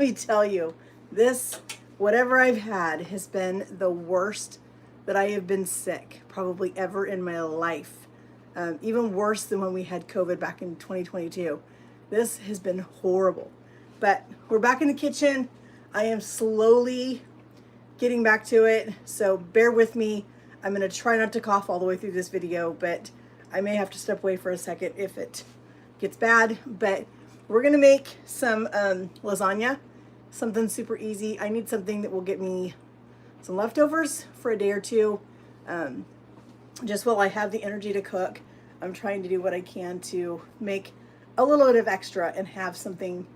Let me tell you, this, whatever I've had, has been the worst that I have been sick probably ever in my life. Even worse than when we had COVID back in 2022. This has been horrible. But we're back in the kitchen. I am slowly getting back to it, so bear with me. I'm going to try not to cough all the way through this video, but I may have to step away for a second if it gets bad. But we're going to make some lasagna. Something super easy. I need something that will get me some leftovers for a day or two. Just while I have the energy to cook, I'm trying to do what I can to make a little bit of extra and have something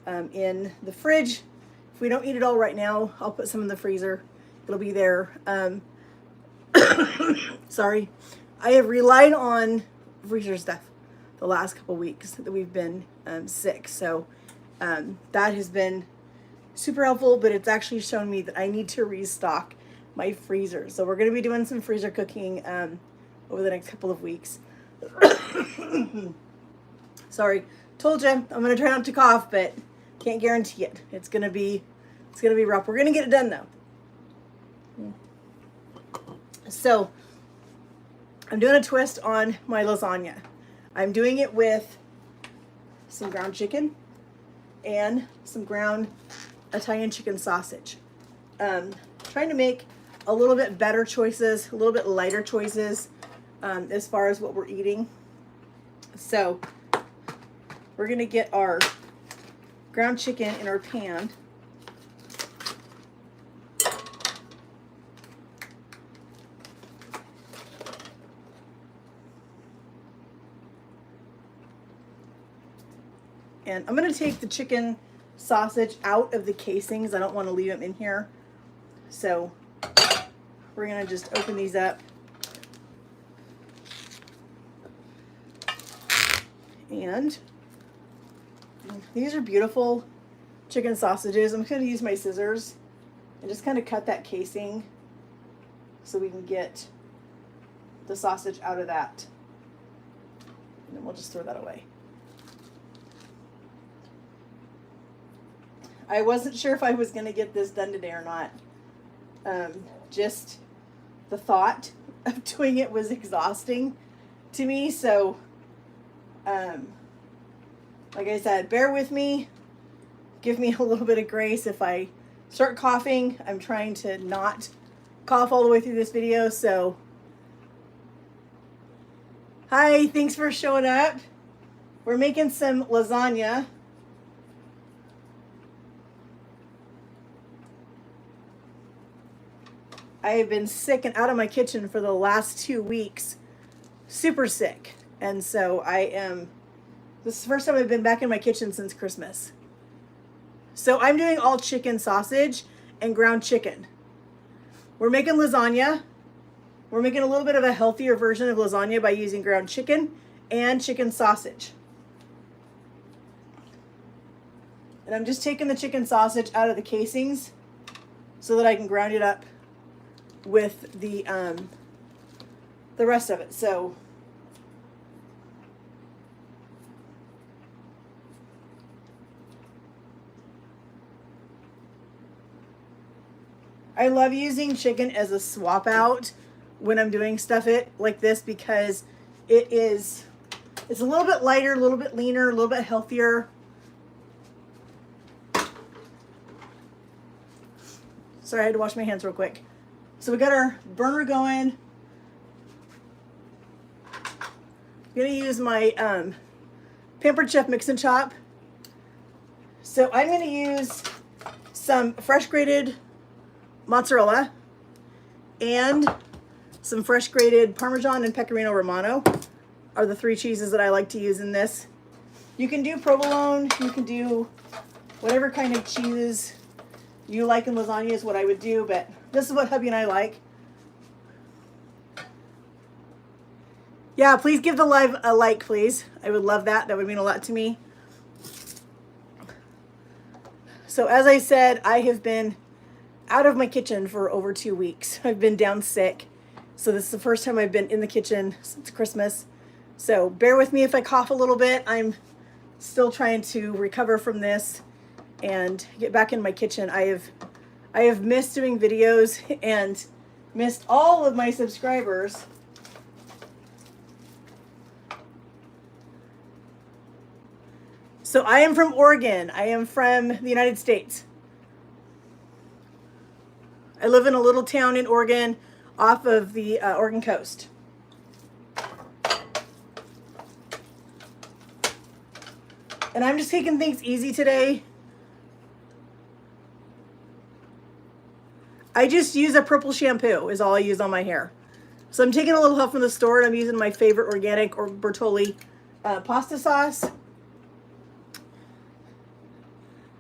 in the fridge. If we don't eat it all right now, I'll put some in the freezer. It'll be there. Sorry. I have relied on freezer stuff the last couple weeks that we've been sick. So that has been super helpful, but it's actually shown me that I need to restock my freezer. So we're going to be doing some freezer cooking over the next couple of weeks. Sorry, told you I'm going to try not to cough, but can't guarantee it. It's going to be rough. We're going to get it done though. So I'm doing a twist on my lasagna. I'm doing it with some ground chicken and some ground Italian chicken sausage. Trying to make a little bit better choices, a little bit lighter choices as far as what we're eating. So we're gonna get our ground chicken in our pan. And I'm gonna take the chicken sausage out of the casings. I don't want to leave them in here. So we're gonna just open these up. And these are beautiful chicken sausages. I'm gonna use my scissors and just kind of cut that casing so we can get the sausage out of that. And then we'll just throw that away. I wasn't sure if I was going to get this done today or not. Just the thought of doing it was exhausting to me. So, like I said, bear with me. Give me a little bit of grace if I start coughing. I'm trying to not cough all the way through this video. So, hi, thanks for showing up. We're making some lasagna. I have been sick and out of my kitchen for the last 2 weeks, super sick. And so this is the first time I've been back in my kitchen since Christmas. So I'm doing all chicken sausage and ground chicken. We're making lasagna. We're making a little bit of a healthier version of lasagna by using ground chicken and chicken sausage. And I'm just taking the chicken sausage out of the casings so that I can ground it up with the rest of it. So I love using chicken as a swap out when I'm doing stuff like this because it's a little bit lighter, a little bit leaner, a little bit healthier. Sorry, I had to wash my hands real quick. So we got our burner going. I'm gonna use my Pampered Chef Mix and Chop. So I'm gonna use some fresh grated mozzarella and some fresh grated Parmesan and Pecorino Romano are the 3 cheeses that I like to use in this. You can do provolone, you can do whatever kind of cheese you like in lasagna is what I would do, but this is what hubby and I like. Yeah, please give the live a like, please. I would love that. That would mean a lot to me. So as I said, I have been out of my kitchen for over 2 weeks. I've been down sick. So this is the first time I've been in the kitchen since Christmas. So bear with me if I cough a little bit. I'm still trying to recover from this. and get back in my kitchen. I have missed doing videos and missed all of my subscribers. So I am from Oregon. I am from the United States. I live in a little town in Oregon off of the Oregon coast. And I'm just taking things easy today. I just use a purple shampoo is all I use on my hair. So I'm taking a little help from the store, and I'm using my favorite organic or Bertolli pasta sauce.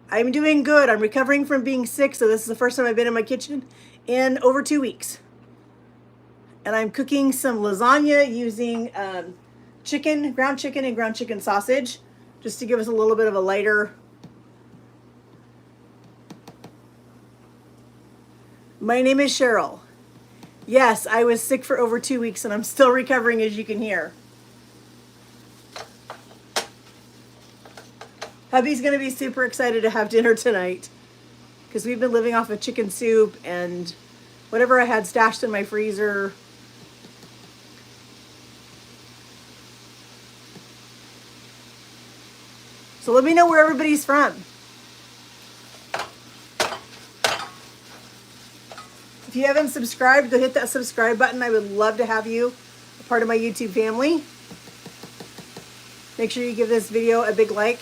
I'm doing good. I'm recovering from being sick, so this is the first time I've been in my kitchen in over 2 weeks. And I'm cooking some lasagna using ground chicken and ground chicken sausage, just to give us a little bit of a lighter. My name is Cheryl. Yes, I was sick for over 2 weeks and I'm still recovering, as you can hear. Hubby's going to be super excited to have dinner tonight because we've been living off of chicken soup and whatever I had stashed in my freezer. So let me know where everybody's from. If you haven't subscribed, go hit that subscribe button. I would love to have you a part of my YouTube family. Make sure you give this video a big like.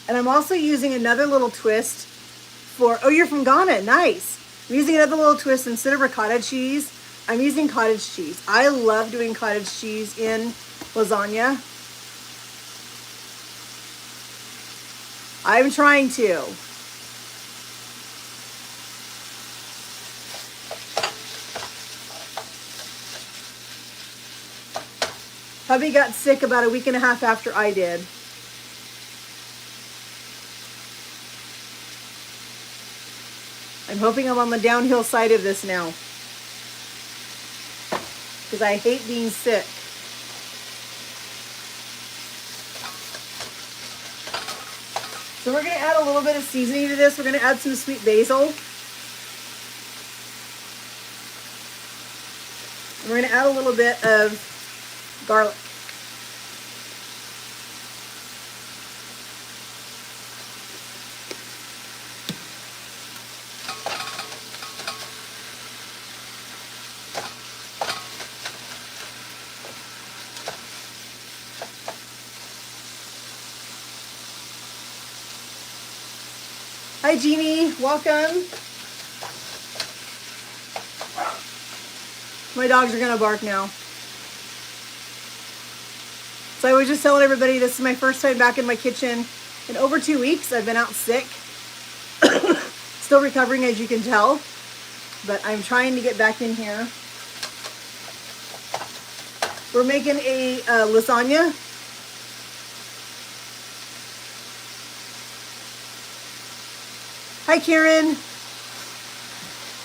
And I'm also using another little twist for, oh, you're from Ghana, nice. I'm using another little twist. Instead of ricotta cheese, I'm using cottage cheese. I love doing cottage cheese in lasagna. I'm trying to. Hubby got sick about a week and a half after I did. I'm hoping I'm on the downhill side of this now, because I hate being sick. So we're going to add a little bit of seasoning to this. We're going to add some sweet basil. And we're going to add a little bit of garlic. Hi, Jeannie. Welcome. My dogs are going to bark now. So I was just telling everybody this is my first time back in my kitchen in over 2 weeks. I've been out sick. Still recovering, as you can tell. But I'm trying to get back in here. We're making a lasagna. Hi, Karen.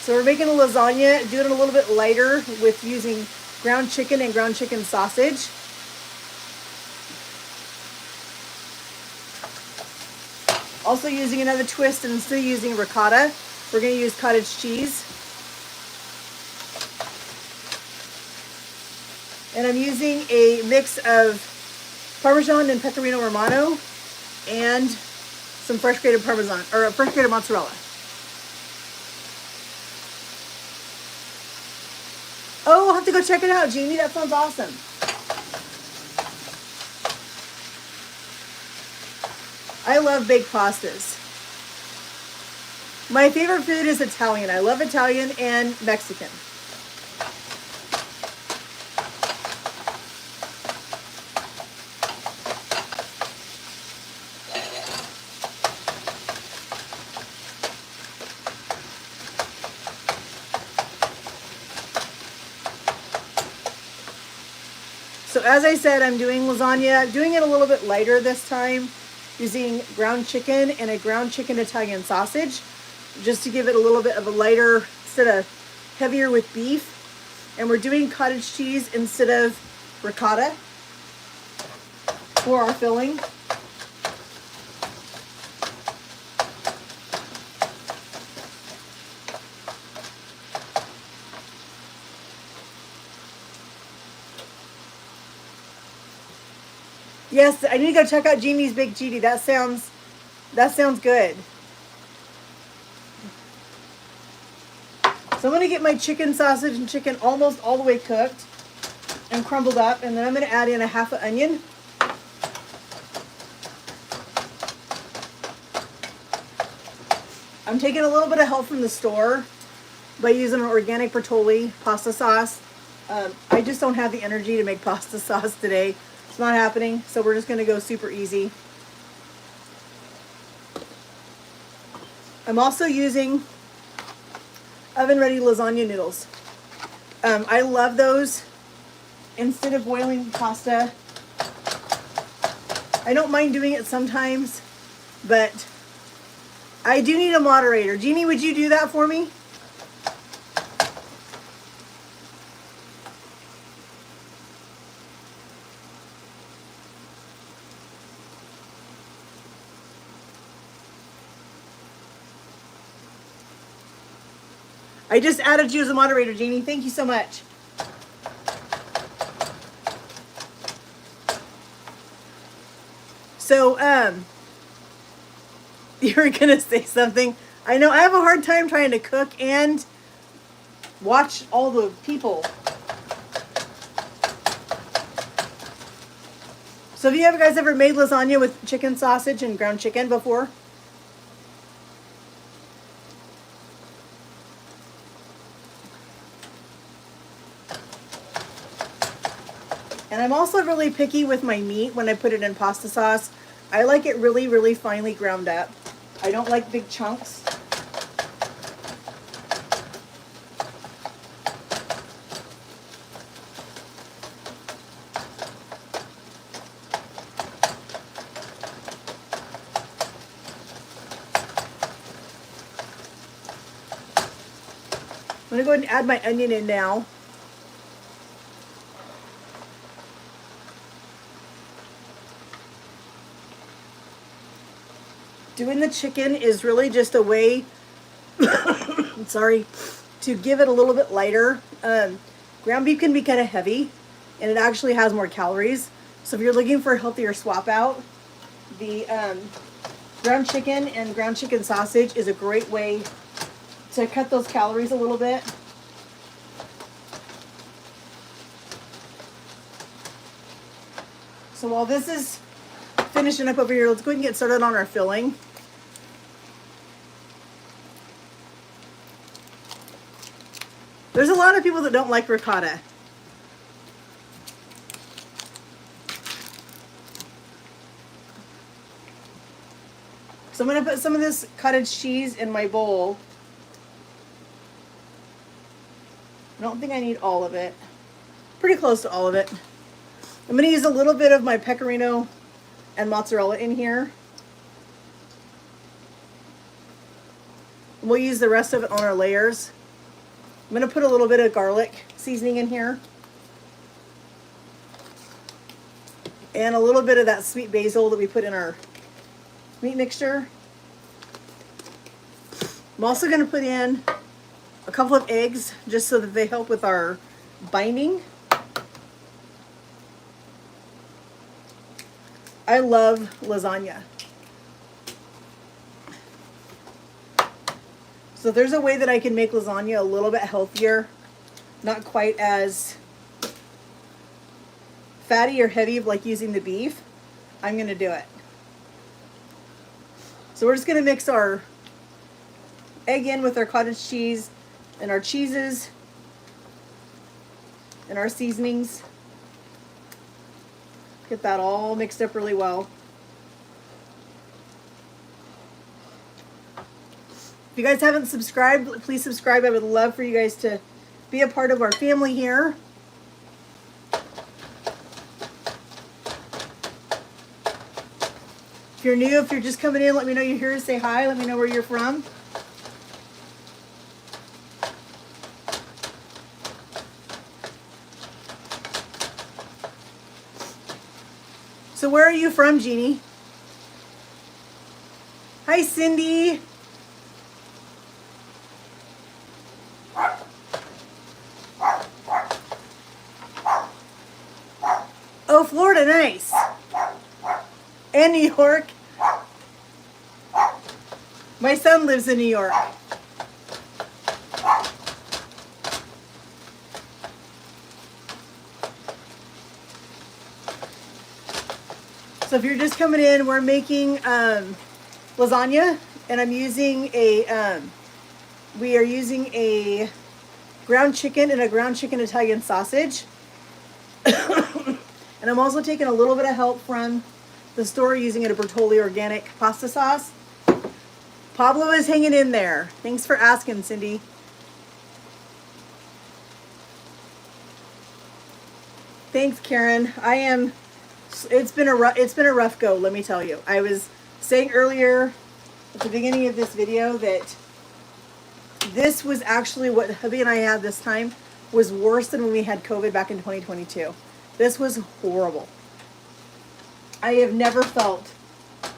So we're making a lasagna, doing it a little bit lighter with using ground chicken and ground chicken sausage. Also using another twist, and instead of using ricotta, we're going to use cottage cheese. And I'm using a mix of Parmesan and Pecorino Romano and some fresh grated Parmesan, or fresh grated mozzarella. Oh, I'll have to go check it out, Jeannie. That sounds awesome. I love baked pastas. My favorite food is Italian. I love Italian and Mexican. So as I said, I'm doing lasagna. I'm doing it a little bit lighter this time, using ground chicken and a ground chicken Italian sausage, just to give it a little bit of a lighter, instead of heavier with beef. And we're doing cottage cheese instead of ricotta. for our filling. Yes, I need to go check out Jeannie's Big GD. That sounds good. So I'm going to get my chicken sausage and chicken almost all the way cooked and crumbled up, and then I'm going to add in a half an onion. I'm taking a little bit of help from the store by using an organic Bertolli pasta sauce. I just don't have the energy to make pasta sauce today. It's not happening, so we're just going to go super easy. I'm also using oven-ready lasagna noodles. I love those instead of boiling pasta. I don't mind doing it sometimes, but I do need a moderator. Jeannie, would you do that for me? I just added you as a moderator, Jeannie. Thank you so much. So, you were gonna say something. I know I have a hard time trying to cook and watch all the people. So have you guys ever made lasagna with chicken sausage and ground chicken before? And I'm also really picky with my meat when I put it in pasta sauce. I like it really, really finely ground up. I don't like big chunks. I'm gonna go ahead and add my onion in now. Doing the chicken is really just a way, sorry, to give it a little bit lighter. Ground beef can be kind of heavy, and it actually has more calories. So if you're looking for a healthier swap out, the ground chicken and ground chicken sausage is a great way to cut those calories a little bit. So while this is finishing up over here, let's go ahead and get started on our filling. There's a lot of people that don't like ricotta. So I'm going to put some of this cottage cheese in my bowl. I don't think I need all of it. Pretty close to all of it. I'm going to use a little bit of my pecorino and mozzarella in here. We'll use the rest of it on our layers. I'm going to put a little bit of garlic seasoning in here. And a little bit of that sweet basil that we put in our meat mixture. I'm also going to put in a couple of eggs just so that they help with our binding. I love lasagna. So if there's a way that I can make lasagna a little bit healthier, not quite as fatty or heavy like using the beef, I'm going to do it. So we're just going to mix our egg in with our cottage cheese and our cheeses and our seasonings. Get that all mixed up really well. If you guys haven't subscribed, please subscribe. I would love for you guys to be a part of our family here. If you're new, if you're just coming in, let me know you're here. Say hi. Let me know where you're from. So where are you from, Jeannie? Hi, Cindy. Oh, Florida, nice. And New York. My son lives in New York. So if you're just coming in, we're making lasagna, and I'm using we are using a ground chicken and a ground chicken Italian sausage. And I'm also taking a little bit of help from the store using a Bertolli organic pasta sauce. Pablo is hanging in there. Thanks for asking, Cindy. Thanks, Karen. It's been a rough go, let me tell you. I was saying earlier at the beginning of this video that this was actually what hubby and I had this time was worse than when we had COVID back in 2022. This was horrible. I have never felt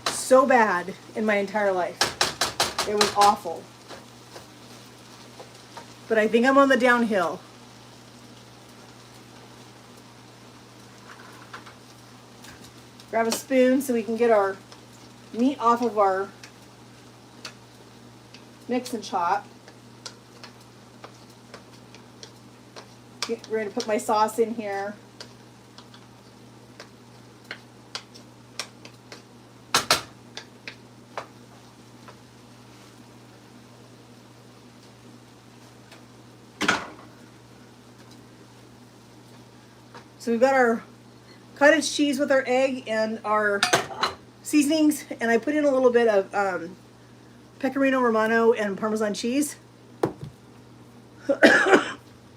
so bad in my entire life. It was awful. But I think I'm on the downhill. Grab a spoon so we can get our meat off of our mix and chop. We're going to put my sauce in here. So we've got our cottage cheese with our egg and our seasonings, and I put in a little bit of Pecorino Romano and Parmesan cheese.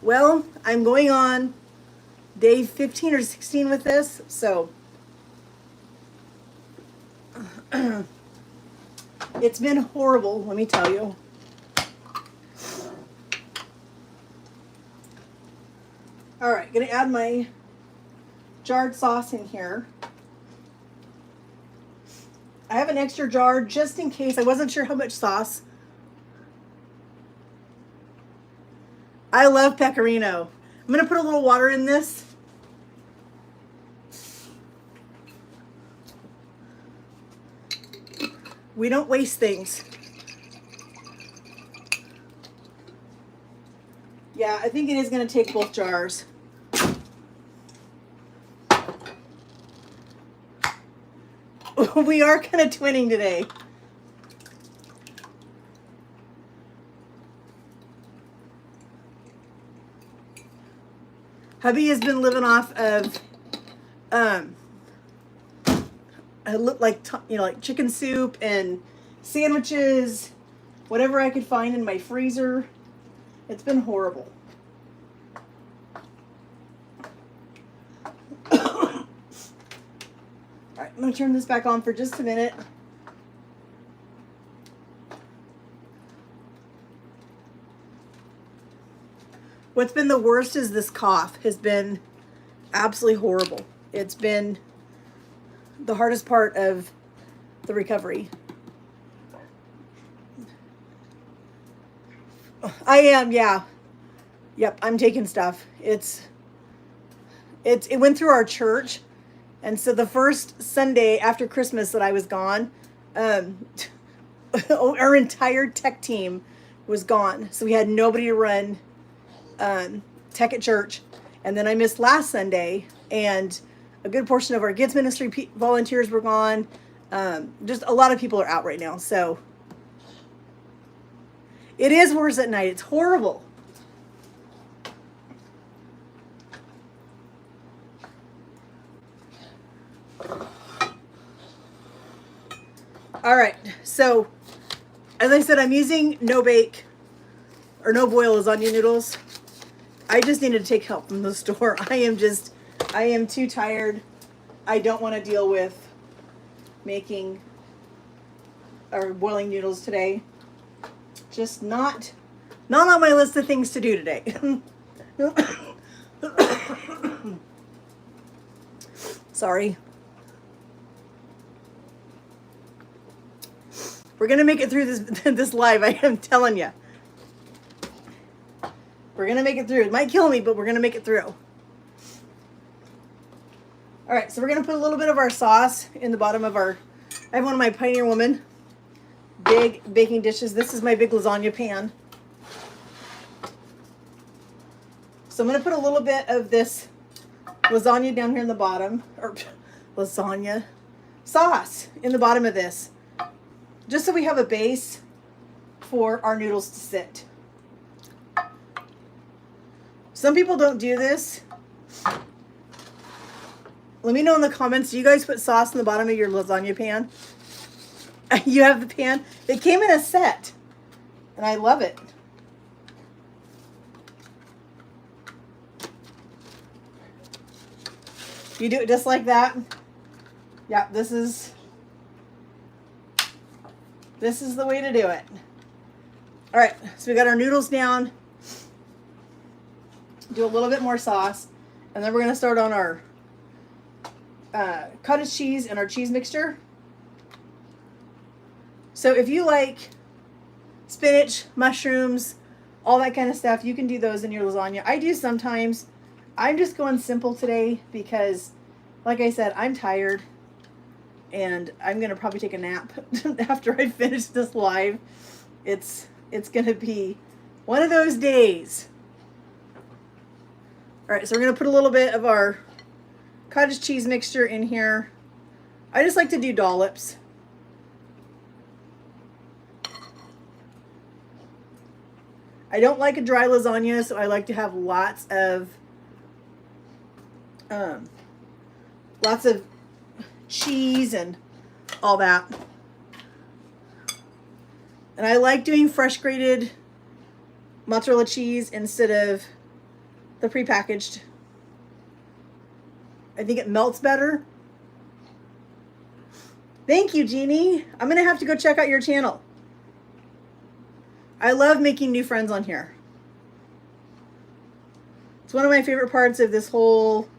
Well, I'm going on day 15 or 16 with this, so it's been horrible, let me tell you. All right, gonna add my jarred sauce in here. I have an extra jar just in case. I wasn't sure how much sauce. I love pecorino. I'm gonna put a little water in this. We don't waste things. Yeah, I think it is gonna take both jars. We are kind of twinning today. Hubby has been living off of, like chicken soup and sandwiches, whatever I could find in my freezer. It's been horrible. All right, I'm gonna turn this back on for just a minute. What's been the worst is this cough has been absolutely horrible. It's been the hardest part of the recovery. I am, yeah. Yep, I'm taking stuff. It went through our church. And so the first Sunday after Christmas that I was gone, our entire tech team was gone. So we had nobody to run tech at church. And then I missed last Sunday, and a good portion of our kids ministry volunteers were gone. Just a lot of people are out right now. So it is worse at night. It's horrible. All right, so as I said, I'm using no bake or no boil lasagna noodles. I just needed to take help from the store. I am too tired. I don't want to deal with making or boiling noodles today. Just not on my list of things to do today. Sorry. We're gonna make it through this this live. I am telling you. We're gonna make it through. It might kill me, but we're gonna make it through. All right, so we're gonna put a little bit of our sauce in the bottom of our. I have one of my Pioneer Woman big baking dishes. This is my big lasagna pan. So I'm gonna put a little bit of this lasagna down here in the bottom, or lasagna sauce in the bottom of this, just so we have a base for our noodles to sit. Some people don't do this. Let me know in the comments, do you guys put sauce in the bottom of your lasagna pan? You have the pan? It came in a set, and I love it. You do it just like that? Yeah, this is the way to do it. All right, so we got our noodles down. Do a little bit more sauce, and then we're gonna start on our cottage cheese and our cheese mixture. So if you like spinach, mushrooms, all that kind of stuff, you can do those in your lasagna. I do sometimes. I'm just going simple today because, like I said, I'm tired and I'm going to probably take a nap after I finish this live. It's going to be one of those days. All right, so we're going to put a little bit of our cottage cheese mixture in here. I just like to do dollops. I don't like a dry lasagna, so I like to have lots of cheese and all that. And I like doing fresh grated mozzarella cheese instead of the prepackaged. I think it melts better. Thank you, Jeannie. I'm gonna have to go check out your channel. I love making new friends on here. It's one of my favorite parts of this whole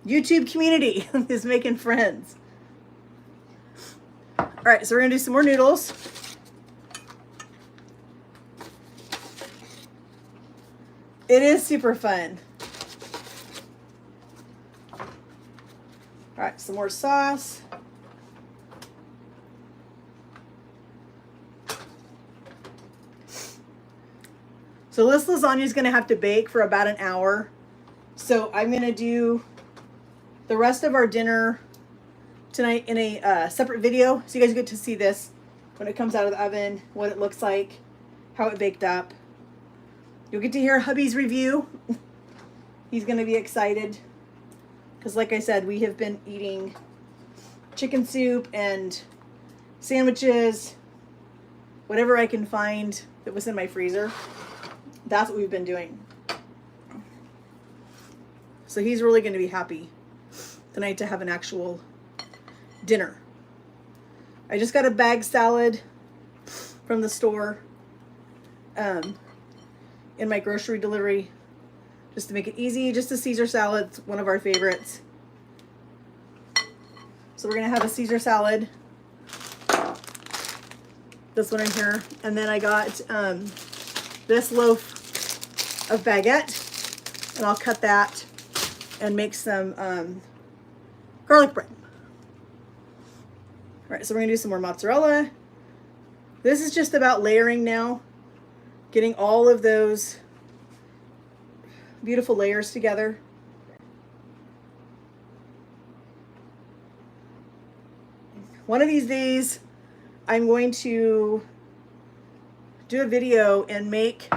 YouTube community is making friends. All right, so we're gonna do some more noodles. It is super fun. All right, some more sauce. So this lasagna is gonna have to bake for about an hour. So I'm gonna do the rest of our dinner tonight in a separate video, so you guys get to see this when it comes out of the oven, what it looks like, how it baked up. You'll get to hear hubby's review. He's gonna be excited because, like I said, we have been eating chicken soup and sandwiches, whatever I can find that was in my freezer. That's what we've been doing. So he's really going to be happy tonight to have an actual dinner. I just got a bag salad from the store in my grocery delivery just to make it easy. Just a Caesar salad, it's one of our favorites. So we're going to have a Caesar salad. This one in here. And then I got this loaf of baguette, and I'll cut that and make some garlic bread. All right, so we're gonna do some more mozzarella. This is just about layering now, getting all of those beautiful layers together. One of these days, I'm going to do a video and make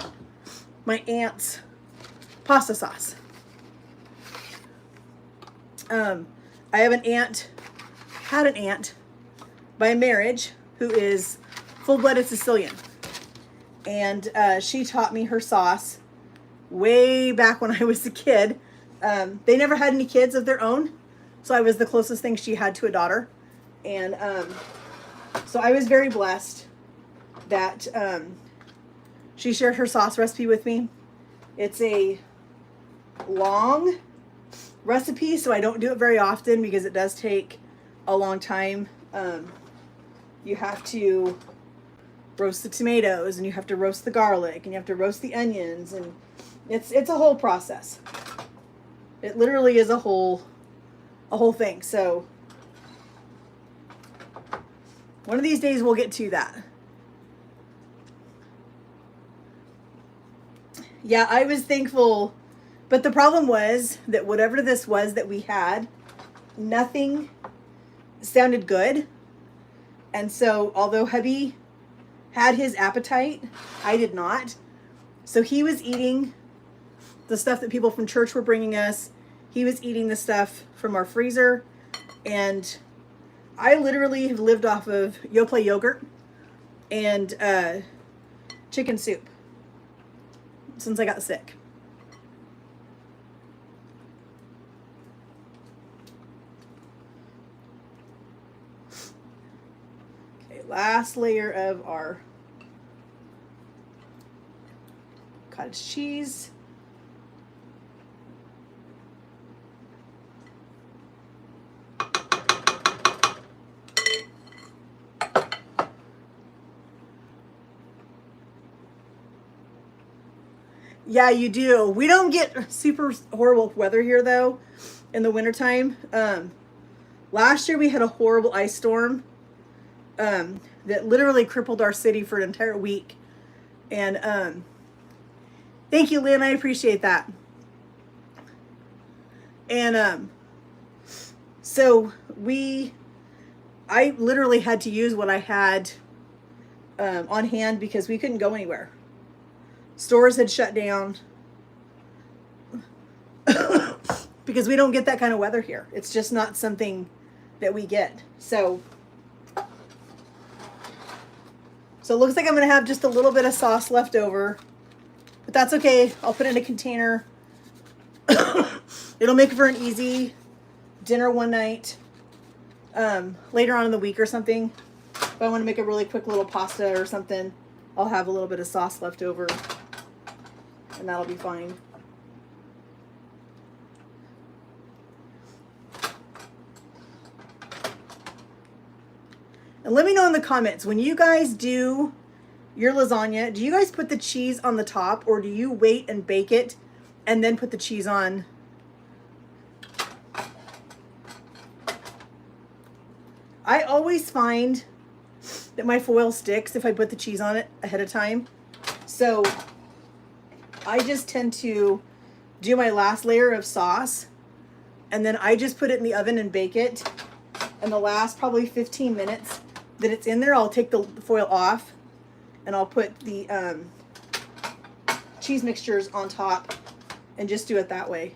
my aunt's pasta sauce. I have an aunt, had an aunt by marriage who is full-blooded Sicilian. And she taught me her sauce way back when I was a kid. They never had any kids of their own, so I was the closest thing she had to a daughter. And so I was very blessed that she shared her sauce recipe with me. It's a long recipe, so I don't do it very often because it does take a long time. You have to roast the tomatoes, and you have to roast the garlic, and you have to roast the onions, and it's a whole process. It literally is a whole thing. So one of these days we'll get to that. Yeah, I was thankful, but the problem was that whatever this was that we had, nothing sounded good. And so although hubby had his appetite, I did not. So he was eating the stuff that people from church were bringing us. He was eating the stuff from our freezer. And I literally have lived off of Yoplait yogurt and chicken soup since I got sick. Okay, last layer of our cottage cheese. Yeah, you do. We don't get super horrible weather here, though, in the wintertime. Last year we had a horrible ice storm that literally crippled our city for an entire week. And thank you, Lynn. I appreciate that. And so I literally had to use what I had on hand because we couldn't go anywhere. Stores had shut down because we don't get that kind of weather here. It's just not something that we get. So it looks like I'm going to have just a little bit of sauce left over, but that's okay. I'll put it in a container. It'll make for an easy dinner one night later on in the week or something. If I want to make a really quick little pasta or something, I'll have a little bit of sauce left over. And that'll be fine. And let me know in the comments, when you guys do your lasagna, do you guys put the cheese on the top, or do you wait and bake it and then put the cheese on? I always find that my foil sticks if I put the cheese on it ahead of time. So I just tend to do my last layer of sauce, and then I just put it in the oven and bake it. And the last probably 15 minutes that it's in there, I'll take the foil off and I'll put the cheese mixtures on top and just do it that way.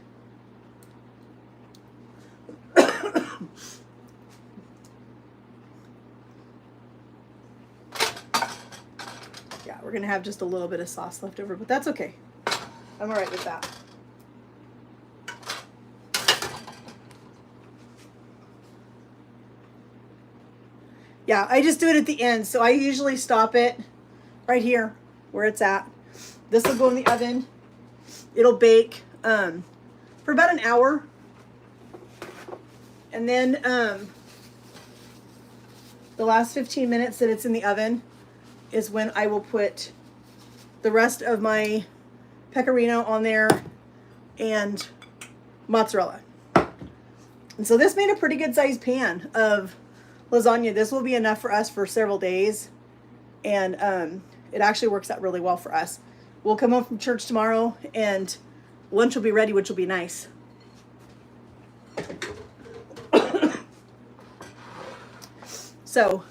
Yeah, we're gonna have just a little bit of sauce left over, but that's okay. I'm all right with that. Yeah, I just do it at the end. So I usually stop it right here where it's at. This will go in the oven. It'll bake for about an hour. And then the last 15 minutes that it's in the oven is when I will put the rest of my pecorino on there and mozzarella. And so this made a pretty good sized pan of lasagna. This will be enough for us for several days, and it actually works out really well for us. We'll come home from church tomorrow and lunch will be ready, which will be nice. So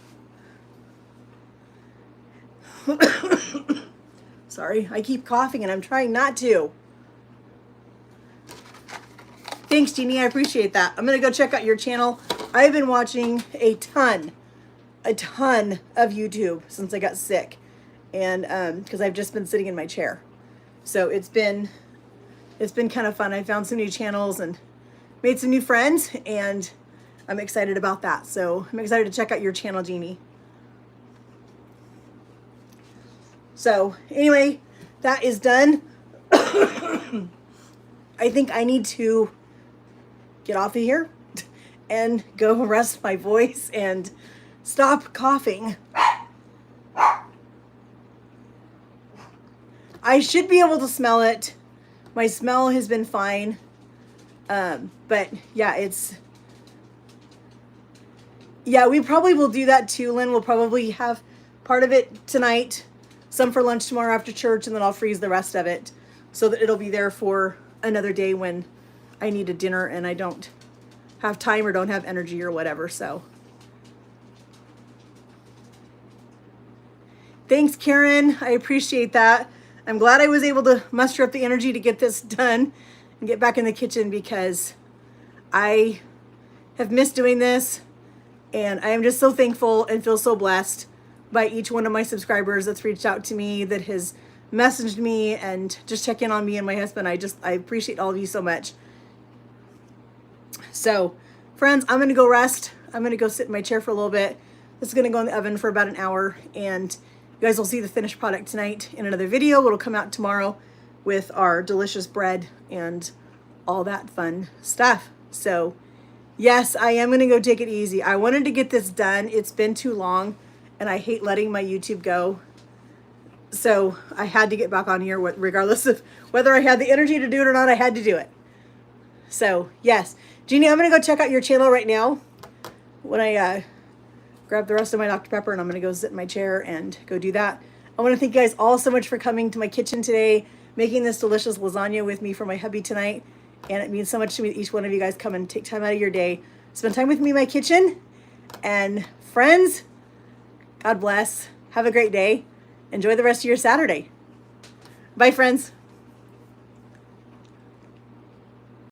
sorry, I keep coughing and I'm trying not to. Thanks, Jeannie. I appreciate that. I'm going to go check out your channel. I've been watching a ton of YouTube since I got sick. And because I've just been sitting in my chair. So it's been kind of fun. I found some new channels and made some new friends, and I'm excited about that. So I'm excited to check out your channel, Jeannie. So anyway, that is done. I think I need to get off of here and go rest my voice and stop coughing. I should be able to smell it. My smell has been fine. But yeah, we probably will do that too, Lynn. We'll probably have part of it tonight, some for lunch tomorrow after church, and then I'll freeze the rest of it so that it'll be there for another day when I need a dinner and I don't have time or don't have energy or whatever. So thanks, Karen. I appreciate that. I'm glad I was able to muster up the energy to get this done and get back in the kitchen, because I have missed doing this, and I am just so thankful and feel so blessed by each one of my subscribers that's reached out to me, that has messaged me and just check in on me and my husband. I appreciate all of you so much. So friends, I'm going to go rest. I'm going to go sit in my chair for a little bit. This is going to go in the oven for about an hour, and you guys will see the finished product tonight in another video. It'll come out tomorrow with our delicious bread and all that fun stuff. So yes, I am going to go take it easy. I wanted to get this done. It's been too long, and I hate letting my YouTube go. So I had to get back on here, regardless of whether I had the energy to do it or not. I had to do it. So yes, Jeannie, I'm going to go check out your channel right now when I grab the rest of my Dr. Pepper, and I'm going to go sit in my chair and go do that. I want to thank you guys all so much for coming to my kitchen today, making this delicious lasagna with me for my hubby tonight. And it means so much to me that each one of you guys come and take time out of your day, spend time with me in my kitchen. And friends, God bless. Have a great day. Enjoy the rest of your Saturday. Bye, friends.